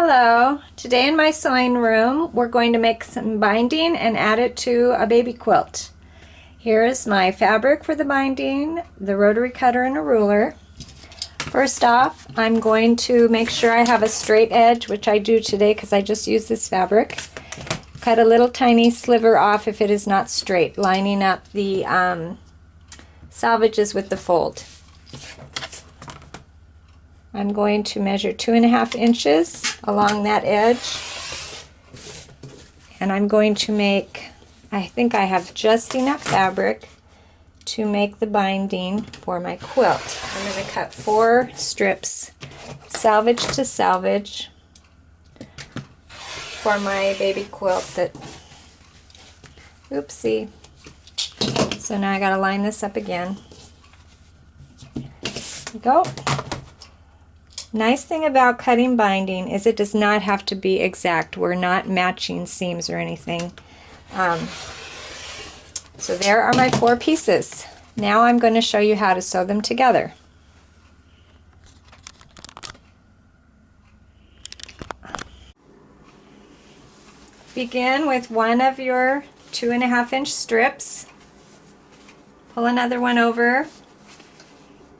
Hello. Today in my sewing room we're going to make some binding and add it to a baby quilt. Here's my fabric for the binding, the rotary cutter and a ruler. First off, I'm going to make sure I have a straight edge, which I do today because I just use this fabric. Cut a little tiny sliver off if it is not straight, lining up the salvages with the fold. I'm going to measure 2.5 inches along that edge, and I'm going to make, I think I have just enough fabric to make the binding for my quilt. I'm going to cut 4 strips, salvage to salvage, for my baby quilt that, oopsie. So now I got to line this up again. There we go. Nice thing about cutting binding is it does not have to be exact. We're not matching seams or anything. So there are my 4 pieces. Now I'm going to show you how to sew them together. Begin with one of your 2.5-inch strips. Pull another one over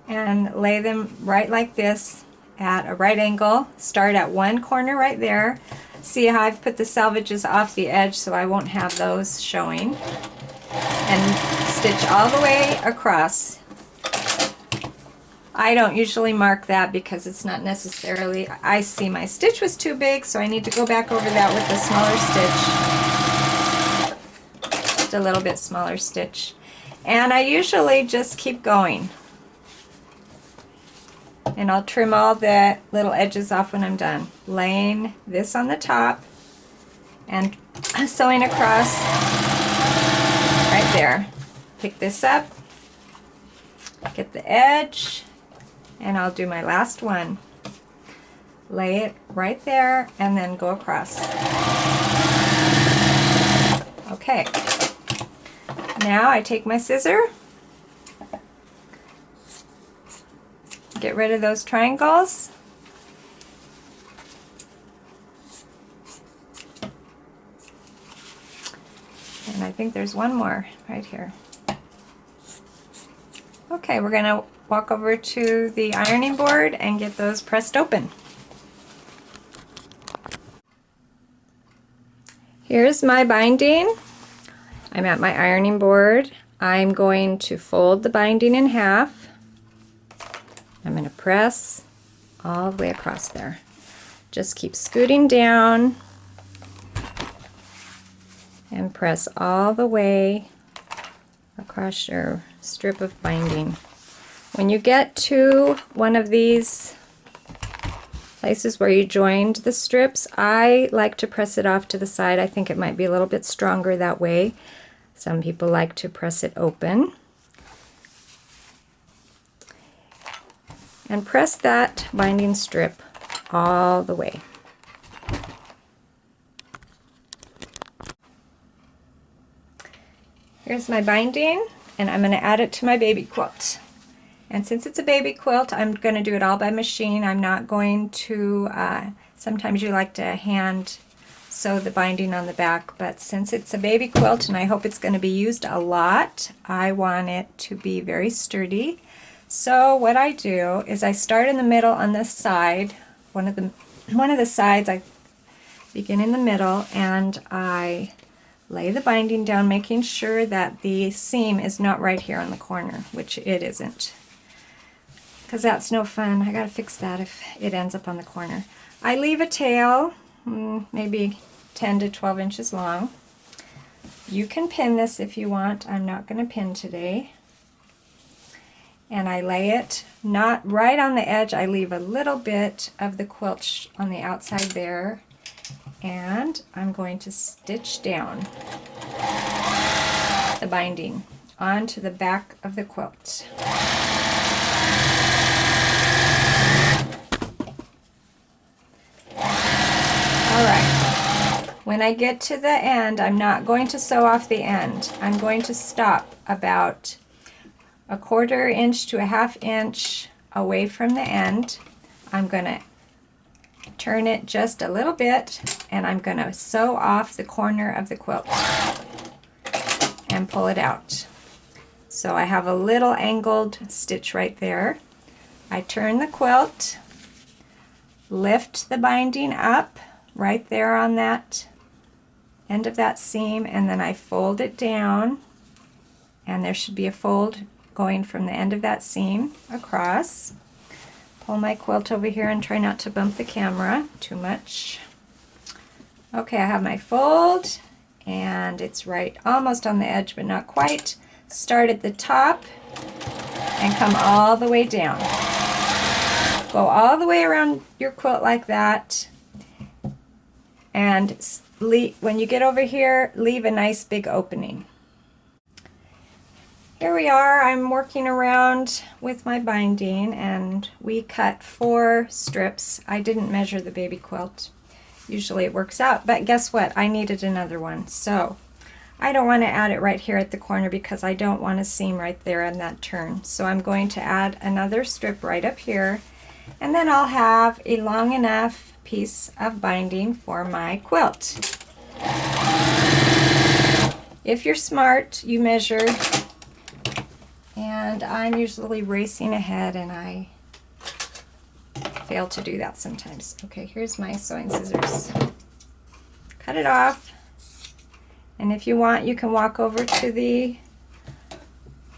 and lay them right like this at a right angle. Start at one corner right there. See how I've put the salvages off the edge so I won't have those showing. And stitch all the way across. I don't usually mark that because it's not necessarily, I see my stitch was too big, so I need to go back over that with a smaller stitch. Just a little bit smaller stitch. And I usually just keep going. And I'll trim all the little edges off when I'm done. Laying this on the top and sewing across right there. Pick this up, get the edge, and I'll do my last one. Lay it right there and then go across. Okay. Now I take my scissor, get rid of those triangles, and I think there's one more right here. Okay, we're going to walk over to the ironing board and get those pressed open. Here's my binding. I'm at my ironing board. I'm going to fold the binding in half. I'm going to press all the way across there. Just keep scooting down and press all the way across your strip of binding. When you get to one of these places where you joined the strips, I like to press it off to the side. I think it might be a little bit stronger that way. Some people like to press it open. And press that binding strip all the way. Here's my binding, and I'm going to add it to my baby quilt. And since it's a baby quilt, I'm going to do it all by machine. I'm not going to, sometimes you like to hand sew the binding on the back, but since it's a baby quilt and I hope it's going to be used a lot, I want it to be very sturdy. So what I do is I start in the middle on this side, one of the sides. I begin in the middle and I lay the binding down, making sure that the seam is not right here on the corner, which it isn't, because that's no fun. I gotta fix that if it ends up on the corner. I leave a tail, maybe 10 to 12 inches long. You can pin this if you want. I'm not going to pin today. And I lay it not right on the edge. I leave a little bit of the quilt on the outside there, and I'm going to stitch down the binding onto the back of the quilt. Alright, when I get to the end, I'm not going to sew off the end. I'm going to stop about 1/4 inch to 1/2 inch away from the end. I'm going to turn it just a little bit, and I'm going to sew off the corner of the quilt and pull it out. So I have a little angled stitch right there. I turn the quilt, lift the binding up right there on that end of that seam, and then I fold it down, and there should be a fold going from the end of that seam across. Pull my quilt over here and try not to bump the camera too much. Okay, I have my fold, and it's right almost on the edge, but not quite. Start at the top and come all the way down. Go all the way around your quilt like that, and when you get over here, leave a nice big opening. Here we are. I'm working around with my binding, and we cut 4 strips. I didn't measure the baby quilt. Usually it works out, but guess what? I needed another one. So I don't want to add it right here at the corner because I don't want a seam right there in that turn. So I'm going to add another strip right up here, and then I'll have a long enough piece of binding for my quilt. If you're smart, you measure. And I'm usually racing ahead, and I fail to do that sometimes. Okay, here's my sewing scissors. Cut it off. And if you want, you can walk over to the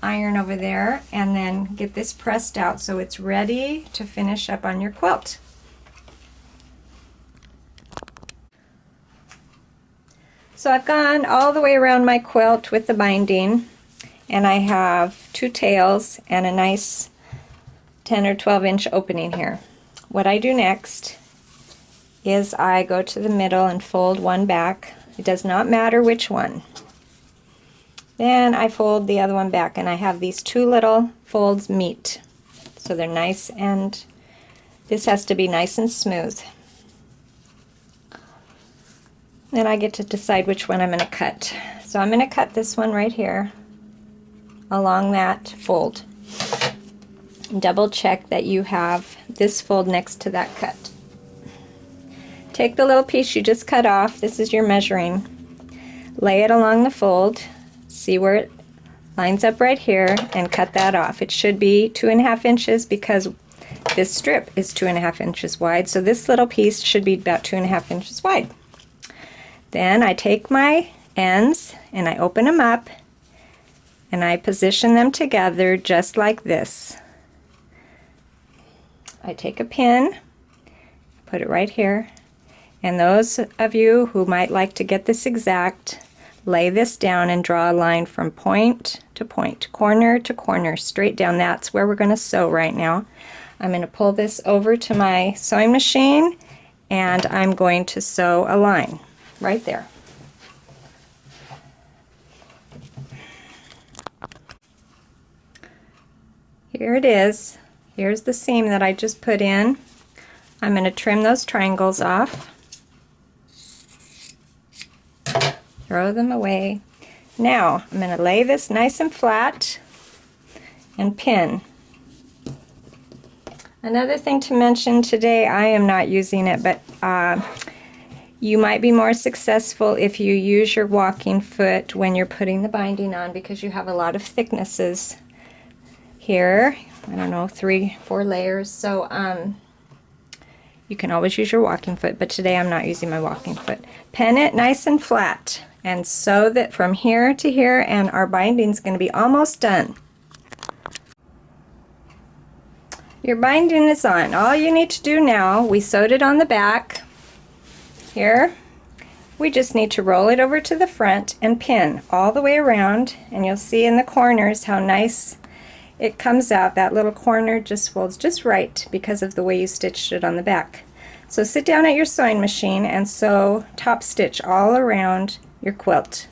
iron over there and then get this pressed out so it's ready to finish up on your quilt. So I've gone all the way around my quilt with the binding, and I have 2 tails and a nice 10 or 12 inch opening here. What I do next is I go to the middle and fold one back. It does not matter which one. Then I fold the other one back, and I have these 2 little folds meet. So they're nice, and this has to be nice and smooth. Then I get to decide which one I'm going to cut. So I'm going to cut this one right here along that fold. Double check that you have this fold next to that cut. Take the little piece you just cut off, this is your measuring, lay it along the fold, see where it lines up right here, and cut that off. It should be 2.5 inches because this strip is 2.5 inches wide, so this little piece should be about 2.5 inches wide. Then I take my ends and I open them up and I position them together just like this. I take a pin, put it right here, and those of you who might like to get this exact, lay this down and draw a line from point to point, corner to corner, straight down. That's where we're going to sew right now. I'm going to pull this over to my sewing machine, and I'm going to sew a line right there. Here it is. Here's the seam that I just put in. I'm going to trim those triangles off. Throw them away. Now I'm going to lay this nice and flat and pin. Another thing to mention today, I am not using it, but you might be more successful if you use your walking foot when you're putting the binding on, because you have a lot of thicknesses here. I don't know, 3-4 layers. So you can always use your walking foot, but today I'm not using my walking foot. Pin it nice and flat and sew that from here to here, and our binding's going to be almost done. Your binding is on. All you need to do now, we sewed it on the back. Here, we just need to roll it over to the front and pin all the way around, and you'll see in the corners how nice it comes out. That little corner just folds just right because of the way you stitched it on the back. So sit down at your sewing machine and sew top stitch all around your quilt.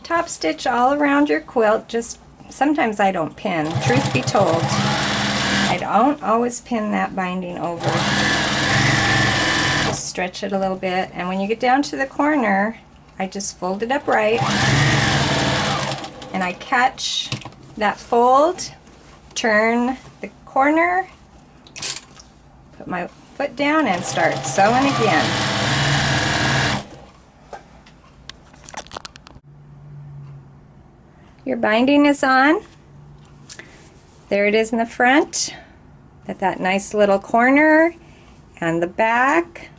Top stitch all around your quilt. Just sometimes I don't pin, truth be told. I don't always pin that binding over. Just stretch it a little bit, and when you get down to the corner, I just fold it up right, and I catch that fold, turn the corner, put my foot down and start sewing again. Your binding is on. There it is in the front, at that nice little corner, and the back.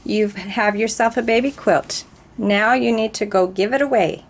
You have yourself a baby quilt. Now you need to go give it away.